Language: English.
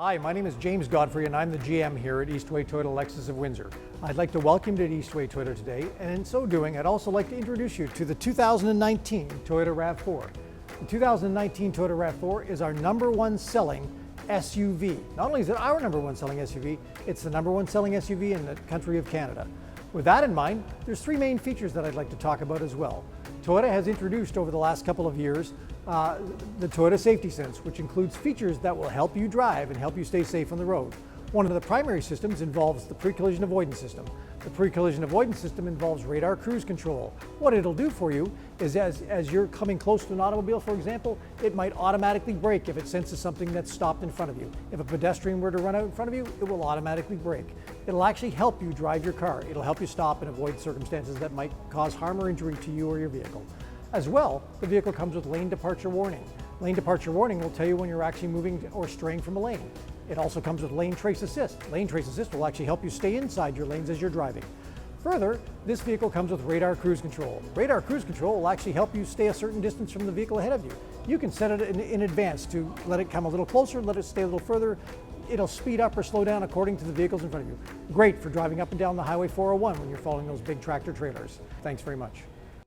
Hi, my name is James Godfrey and I'm the GM here at Eastway Toyota Lexus of Windsor. I'd like to welcome you to Eastway Toyota today, and in so doing, I'd also like to introduce you to the 2019 Toyota Rav4. The 2019 Toyota Rav4 is our #1 selling SUV. Not only is it our #1 selling SUV, it's the #1 selling SUV in the country of Canada. With that in mind, there's three main features that I'd like to talk about as well. Toyota has introduced over the last couple of years the Toyota Safety Sense, which includes features that will help you drive and help you stay safe on the road. One of the primary systems involves the pre-collision avoidance system. The pre-collision avoidance system involves radar cruise control. What it'll do for you is as you're coming close to an automobile, for example, it might automatically brake if it senses something that's stopped in front of you. If a pedestrian were to run out in front of you, it will automatically brake. It'll actually help you drive your car. It'll help you stop and avoid circumstances that might cause harm or injury to you or your vehicle. As well, the vehicle comes with lane departure warning. Lane departure warning will tell you when you're actually moving or straying from a lane. It also comes with lane trace assist. Lane trace assist will actually help you stay inside your lanes as you're driving. Further, this vehicle comes with radar cruise control. Radar cruise control will actually help you stay a certain distance from the vehicle ahead of you. You can set it in advance to let it come a little closer, let it stay a little further. It'll speed up or slow down according to the vehicles in front of you. Great for driving up and down the Highway 401 when you're following those big tractor trailers. Thanks very much.